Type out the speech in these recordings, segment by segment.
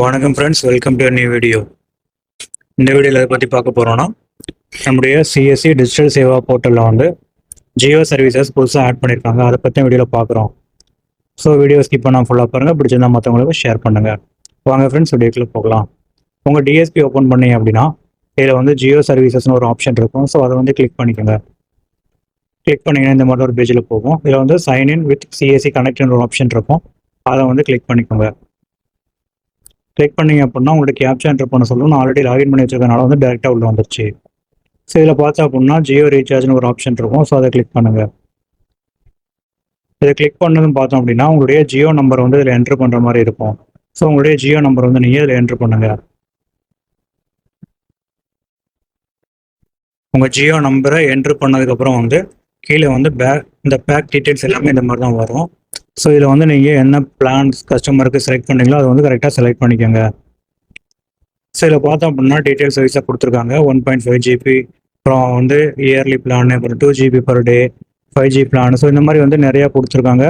வணக்கம் friends, welcome to new video. இந்த வீடியோவில் எதை பற்றி பார்க்க போகிறோன்னா, நம்முடைய சிஎஸ்சி டிஜிட்டல் சேவா போர்ட்டலில் வந்து ஜியோ சர்வீசஸ் புதுசாக ஆட் பண்ணியிருக்காங்க. அதை பற்றி வீடியோவில் பார்க்குறோம். ஸோ வீடியோ ஸ்கிப் பண்ணால் ஃபுல்லாக பாருங்கள். பிடிச்சிருந்தால் மற்றவங்களுக்கு ஷேர் பண்ணுங்கள். வாங்க ஃப்ரெண்ட்ஸ், வீடியோக்குள்ளே போகலாம். உங்கள் டிஎஸ்பி ஓப்பன் பண்ணீங்க அப்படின்னா இதில் வந்து ஜியோ சர்வீசஸ்னு ஒரு ஆப்ஷன் இருக்கும். ஸோ அதை வந்து கிளிக் பண்ணிக்கோங்க. கிளிக் பண்ணிங்கன்னா இந்த மாதிரி ஒரு பேஜில் போகும். இதில் வந்து சைன் இன் வித் சிஎஸ்சி கனெக்ட்னு ஒரு ஆப்ஷன் இருக்கும். அதை வந்து கிளிக் பண்ணிக்கோங்க. கிளிக் பண்ணிங்க அப்படின்னா உங்களுக்கு கேப்சா என்டர் பண்ண சொல்லணும். நான் ஆல்ரெடி லாகின் பண்ணி வச்சிருக்கனால வந்து டேரெக்டாக உள்ள வந்துருச்சு. ஸோ இதில் பார்த்தா அப்படின்னா ஜியோ ரீசார்ஜ்னு ஒரு ஆப்ஷன் இருக்கும். ஸோ அதை கிளிக் பண்ணுங்கள். இதை கிளிக் பண்ணதும் பார்த்தோம் அப்படின்னா உங்களுடைய ஜியோ நம்பர் வந்து இதில் என்ட்ரு பண்ணுற மாதிரி இருக்கும். ஸோ உங்களுடைய ஜியோ நம்பர் வந்து நீங்கள் இதில் என்ட்ரு பண்ணுங்கள். உங்கள் ஜியோ நம்பரை என்ட்ரு பண்ணதுக்கப்புறம் வந்து கீழே வந்து இந்த பேக் டீட்டெயில்ஸ் எல்லாமே இந்த மாதிரி தான் வரும். ஸோ இதில் வந்து நீங்கள் என்ன பிளான்ஸ் கஸ்டமருக்கு செலக்ட் பண்ணீங்களோ அதை வந்து கரெக்டாக செலக்ட் பண்ணிக்கோங்க. ஸோ இதில் பார்த்தோம் அப்படின்னா டீட்டெயில்ஸ் வைஸாக கொடுத்துருக்காங்க. 1.5 GB, அப்புறம் வந்து இயர்லி பிளான், அப்புறம் 2 GB per day, 5G plan. So இந்த மாதிரி வந்து நிறையா கொடுத்துருக்காங்க.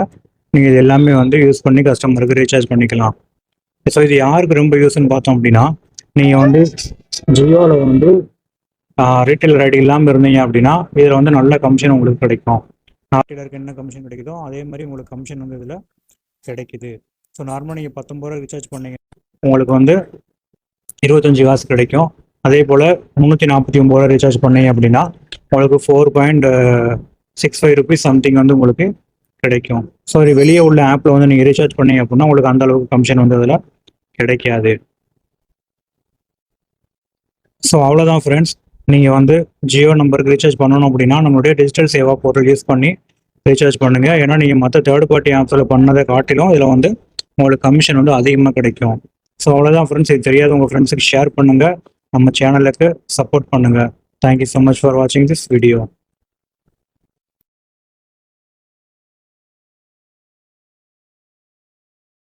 நீங்கள் இது எல்லாமே வந்து யூஸ் பண்ணி கஸ்டமருக்கு ரீசார்ஜ் பண்ணிக்கலாம். ஸோ இது யாருக்கு ரொம்ப யூஸ்ன்னு பார்த்தோம் அப்படின்னா, நீங்கள் வந்து ஜியோவில் வந்து ரீட்டைல் ஐடி இல்லாமல் இருந்தீங்க அப்படின்னா இதில் வந்து நல்ல கமிஷன் உங்களுக்கு கிடைக்கும். நாட்டிலருக்கு என்ன கமிஷன் கிடைக்குதோ அதே மாதிரி உங்களுக்கு கமிஷன் வந்து இதில் கிடைக்குது. ஸோ நார்மலாக நீங்கள் 19 ரூபா ரீசார்ஜ் பண்ணீங்க உங்களுக்கு வந்து 25 காசு கிடைக்கும். அதே போல் 349 ரூபா ரீசார்ஜ் பண்ணீங்க அப்படின்னா உங்களுக்கு 4.65 ருபீஸ் சம்திங் வந்து உங்களுக்கு கிடைக்கும். ஸோ இது வெளியே உள்ள ஆப்பில் வந்து நீங்கள் ரீசார்ஜ் பண்ணீங்க அப்படின்னா உங்களுக்கு அந்த அளவுக்கு கமிஷன் வந்து அதில் கிடைக்காது. ஸோ அவ்வளோதான் ஃப்ரெண்ட்ஸ். நீங்கள் வந்து ஜியோ நம்பருக்கு ரீசார்ஜ் பண்ணணும் அப்படின்னா நம்மளுடைய டிஜிட்டல் சேவா போர்ட்டல் யூஸ் பண்ணி ரீசார்ஜ் பண்ணுங்கள். ஏன்னா நீங்கள் மற்ற தேர்ட் பார்ட்டி ஆப்ஸில் பண்ணதை காட்டிலும் இதில் வந்து உங்களுக்கு கமிஷன் வந்து அதிகமாக கிடைக்கும். ஸோ அவ்வளோதான் ஃப்ரெண்ட்ஸ். இது தெரியாத உங்கள் ஃப்ரெண்ட்ஸுக்கு ஷேர் பண்ணுங்கள். நம்ம சேனலுக்கு சப்போர்ட் பண்ணுங்கள். தேங்க்யூ ஸோ மச் ஃபார் வாட்சிங் திஸ் வீடியோ.